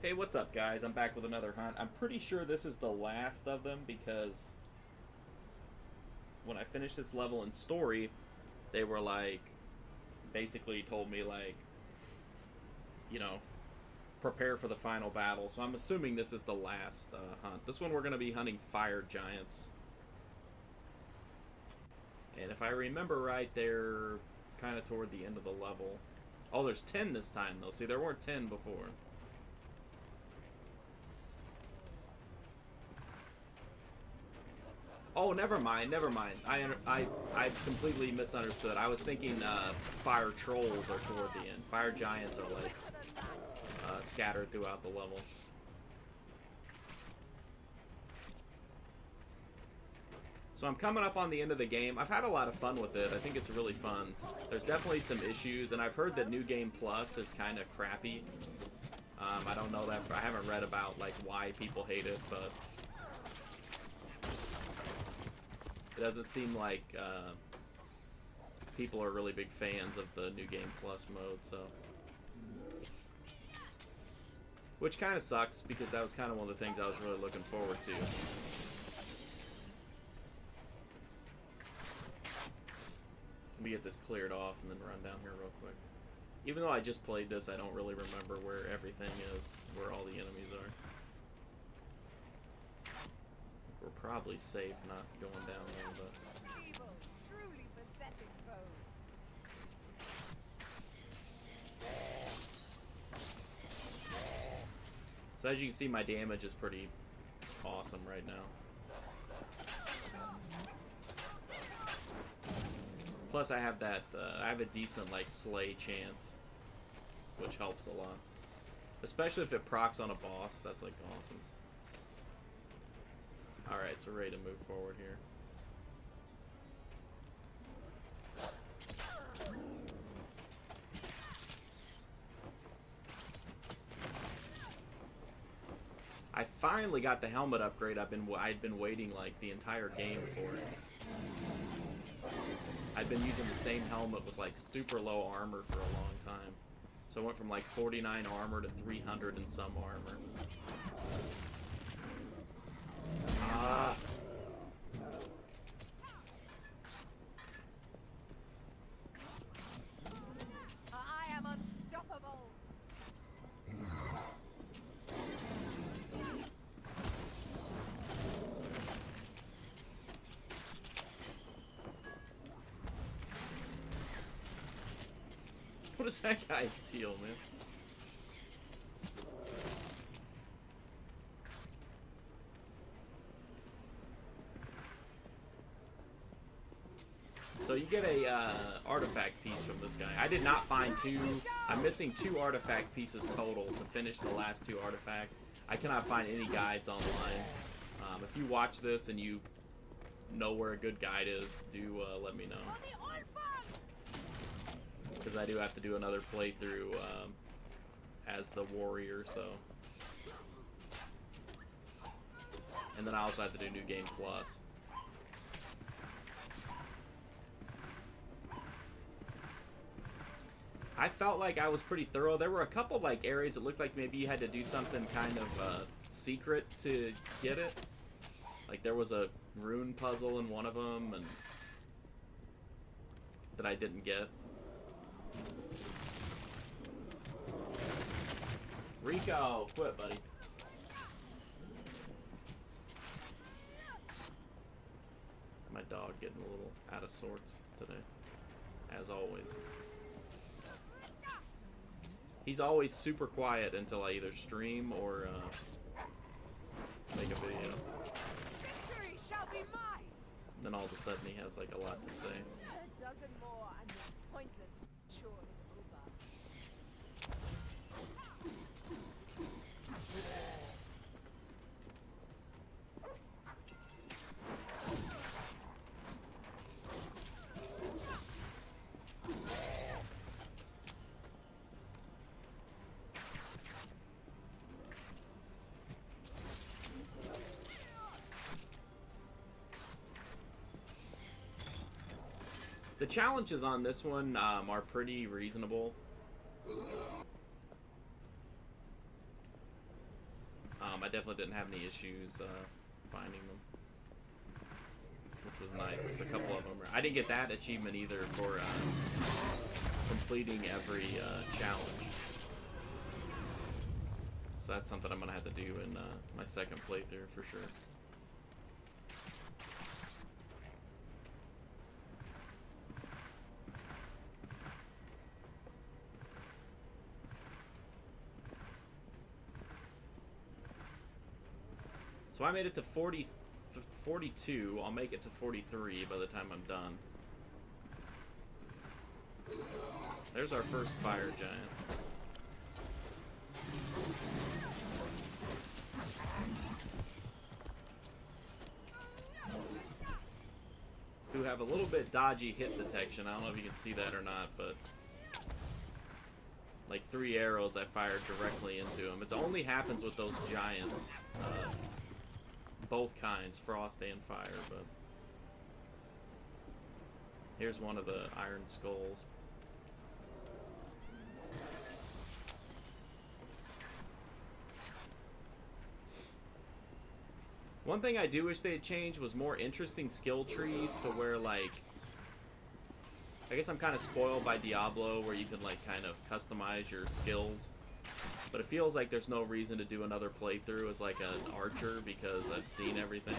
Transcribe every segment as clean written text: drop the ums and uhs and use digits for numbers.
Hey, what's up, guys? I'm back with another hunt. I'm pretty sure this is the last of them because when I finished this level in story, they were like, basically told me, like, you know, prepare for the final battle. So I'm assuming this is the last hunt. This one we're going to be hunting fire giants. And if I remember right, they're kind of toward the end of the level. Oh, there's 10 this time, though. See, there weren't 10 before. Oh, never mind, never mind. I completely misunderstood. I was thinking fire trolls are toward the end. Fire giants are like scattered throughout the level. So I'm coming up on the end of the game. I've had a lot of fun with it. I think it's really fun. There's definitely some issues, and I've heard that New Game Plus is kind of crappy. I don't know that. I haven't read about like why people hate it, but it doesn't seem like people are really big fans of the New Game Plus mode, so. Which kind of sucks, because that was kind of one of the things I was really looking forward to. Let me get this cleared off and then run down here real quick. Even though I just played this, I don't really remember where everything is, where all the enemies are. We're probably safe not going down there, but... Evil, truly pathetic foes. So as you can see, my damage is pretty awesome right now. Plus I have that, I have a decent, like, slay chance, which helps a lot. Especially if it procs on a boss, that's, like, awesome. Alright, so ready to move forward here. I finally got the helmet upgrade I'd been waiting, like, the entire game for it. I've been using the same helmet with, like, super low armor for a long time. So I went from, like, 49 armor to 300 and some armor. Ah! I am unstoppable. What does that guy steal, man? So you get a artifact piece from this guy. I did not find two. I'm missing 2 artifact pieces total to finish the last 2 artifacts. I cannot find any guides online. If you watch this and you know where a good guide is, do let me know. Because I do have to do another playthrough as the warrior, so. And then I also have to do New Game Plus. I felt like I was pretty thorough. There were a couple like areas that looked like maybe you had to do something kind of secret to get it. Like there was a rune puzzle in one of them, and that I didn't get. Rico, quit, buddy. My dog getting a little out of sorts today, as always. He's always super quiet until I either stream or make a video. Victory shall be mine. Then all of a sudden he has like a lot to say. A dozen more and this pointless chore is over. The challenges on this one are pretty reasonable. definitely didn't have any issues finding them, which was nice. There's a couple of them. I didn't get that achievement either for completing every challenge. So that's something I'm going to have to do in my second playthrough for sure. So I made it to 42. I'll make it to 43 by the time I'm done. There's our first fire giant. Who have a little bit dodgy hit detection. I don't know if you can see that or not, but like 3 arrows I fired directly into them. It only happens with those giants. Both kinds, frost and fire, but here's one of the iron skulls. One thing I do wish they had changed was more interesting skill trees to where, like, I guess I'm kind of spoiled by Diablo where you can, like, kind of customize your skills. But it feels like there's no reason to do another playthrough as, like, an archer because I've seen everything.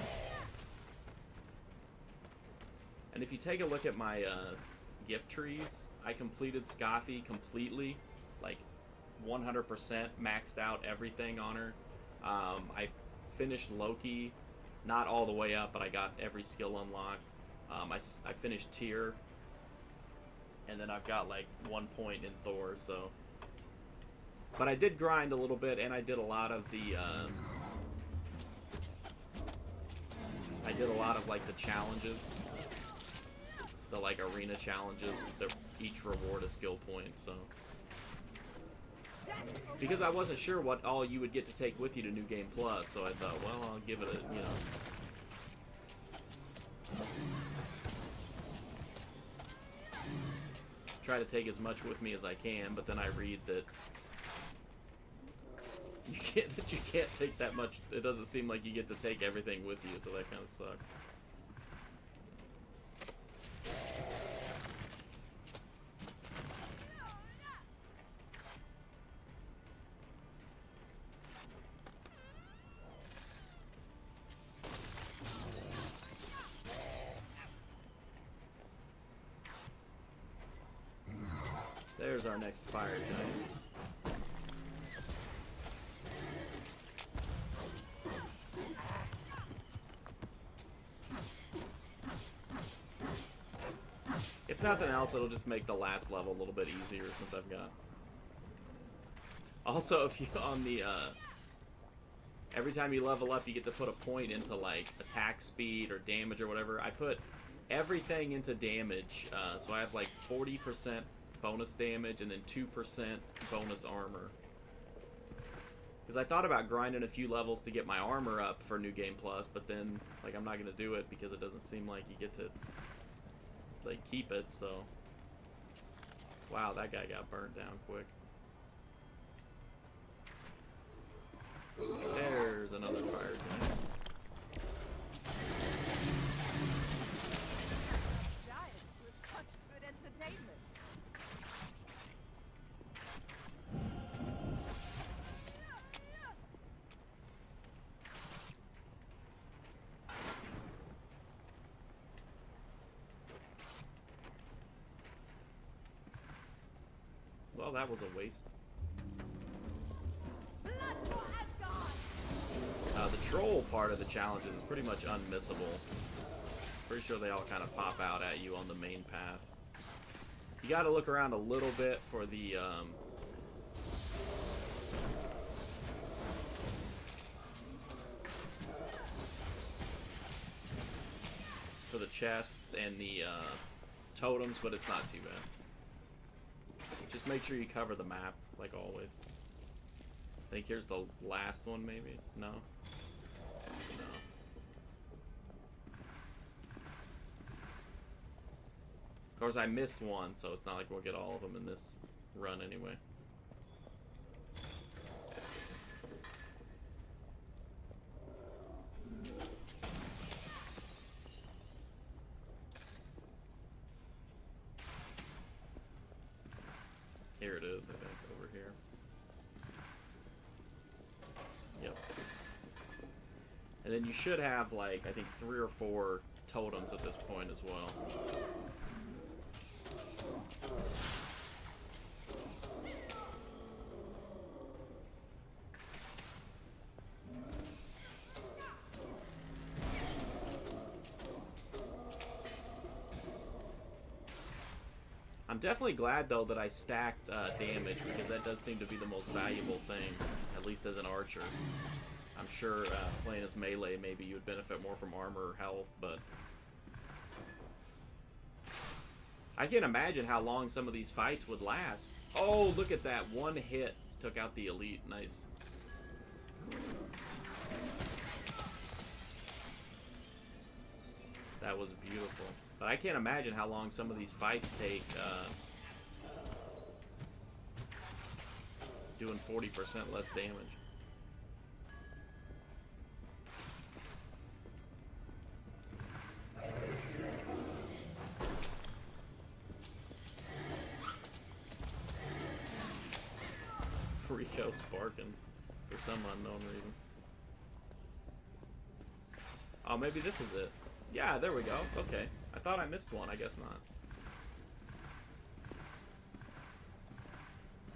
And if you take a look at my gift trees, I completed Scothy completely, like 100% maxed out everything on her. I finished Loki, not all the way up, but I got every skill unlocked. I finished Tyr, and then I've got like 1 point in Thor, so. But I did grind a little bit, and I did a lot of the, like the challenges, the like arena challenges that each reward a skill point, so. Because I wasn't sure what all you would get to take with you to New Game Plus, so I thought, well, I'll give it a, you know. Try to take as much with me as I can, but then I read that you can't take that much. It doesn't seem like you get to take everything with you, so that kind of sucks. There's our next fire giant. If nothing else, it'll just make the last level a little bit easier since I've got. Also, if you on the every time you level up, you get to put a point into like attack speed or damage or whatever. I put everything into damage, so I have like 40% bonus damage and then 2% bonus armor. Because I thought about grinding a few levels to get my armor up for New Game Plus, but then like I'm not gonna do it because it doesn't seem like you get to like keep it. So wow, that guy got burned down quick. There's another fire giant. Giants with such good entertainment. Well, that was a waste. Blood for Asgard! The troll part of the challenges is pretty much unmissable. Pretty sure they all kind of pop out at you on the main path. You got to look around a little bit for the chests and the totems, but it's not too bad. Just make sure you cover the map, like always. I think here's the last one, maybe? No? No. Of course, I missed one, so it's not like we'll get all of them in this run anyway. goes back over here. Yep. And then you should have, like, I think 3 or 4 totems at this point as well. I'm definitely glad, though, that I stacked damage, because that does seem to be the most valuable thing, at least as an archer. I'm sure playing as melee, maybe you would benefit more from armor or health, but I can't imagine how long some of these fights would last. Oh, look at that. One hit took out the elite. Nice. That was beautiful. But I can't imagine how long some of these fights take doing 40% less damage. Rico's barking for some unknown reason. Oh, maybe this is it. Yeah, there we go. Okay. I thought I missed one. I guess not.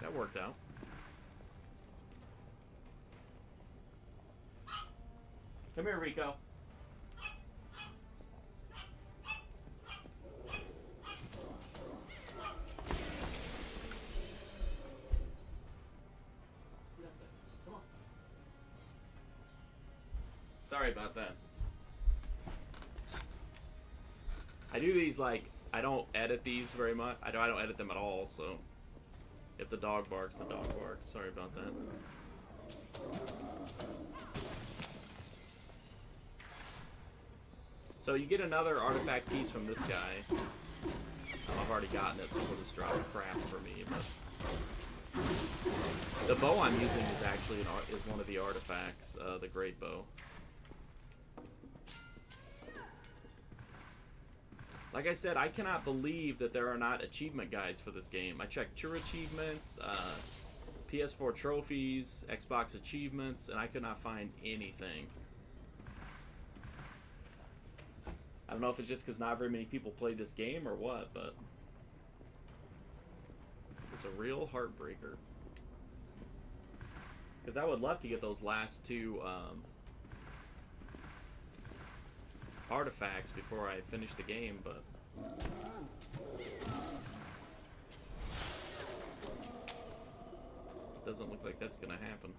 That worked out. Come here, Rico. Sorry about that. I do these, like, I don't edit these very much. I don't edit them at all, so if the dog barks, the dog barks. Sorry about that. So you get another artifact piece from this guy. I've already gotten it, so we'll just drop a craft for me. But the bow I'm using is actually is one of the artifacts, the great bow. Like I said, I cannot believe that there are not achievement guides for this game. I checked True Achievements, PS4 trophies, Xbox achievements, and I could not find anything. I don't know if it's just because not very many people play this game or what, but it's a real heartbreaker. Because I would love to get those last 2 artifacts before I finish the game, but it doesn't look like that's gonna happen.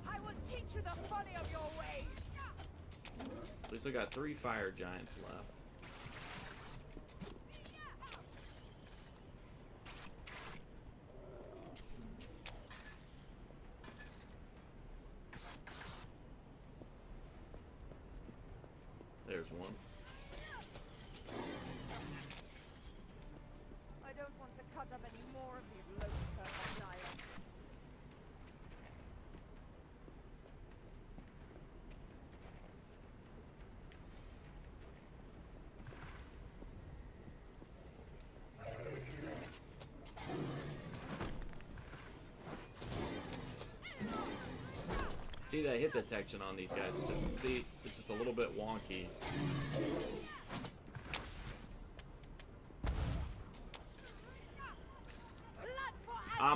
I will teach you the folly of your ways. We still got 3 fire giants left. There's one. I don't want to cut up any more of these low purple giants. See that hit detection on these guys? It's just a little bit wonky.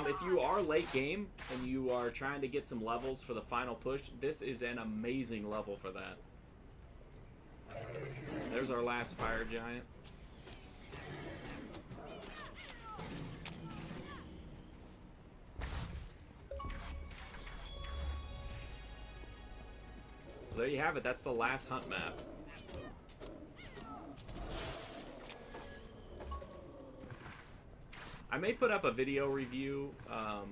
If you are late game and you are trying to get some levels for the final push, this is an amazing level for that. There's our last fire giant. So there you have it. That's the last hunt map. I may put up a video review of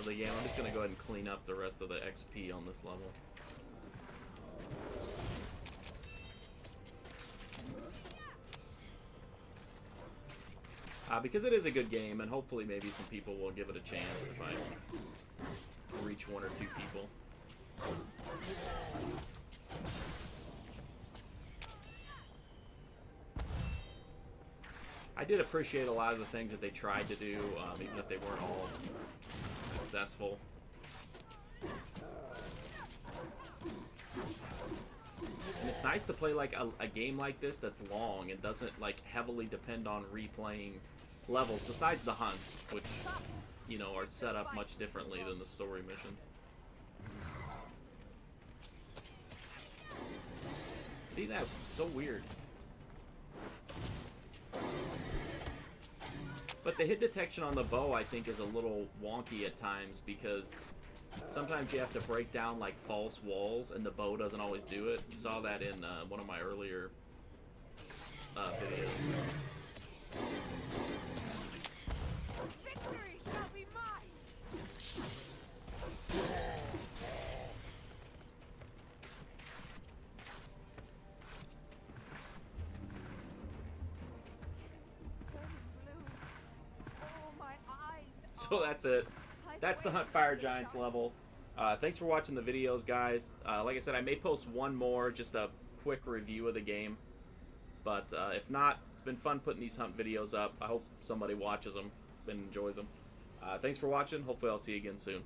the game. I'm just going to go ahead and clean up the rest of the XP on this level. Because it is a good game, and hopefully maybe some people will give it a chance if I reach 1 or 2 people. I did appreciate a lot of the things that they tried to do, even if they weren't all successful. And it's nice to play like a game like this that's long and doesn't like heavily depend on replaying levels, besides the hunts, which, you know, are set up much differently than the story missions. See, that? So weird. But the hit detection on the bow, I think, is a little wonky at times, because sometimes you have to break down like false walls and the bow doesn't always do it. You saw that in one of my earlier videos. Victory shall be mine. It's turning blue. Oh, my eyes. So that's it. That's the Hunt Fire Giants level. Thanks for watching the videos, guys. Like I said, I may post one more, just a quick review of the game. But if not, it's been fun putting these hunt videos up. I hope somebody watches them and enjoys them. Thanks for watching. Hopefully I'll see you again soon.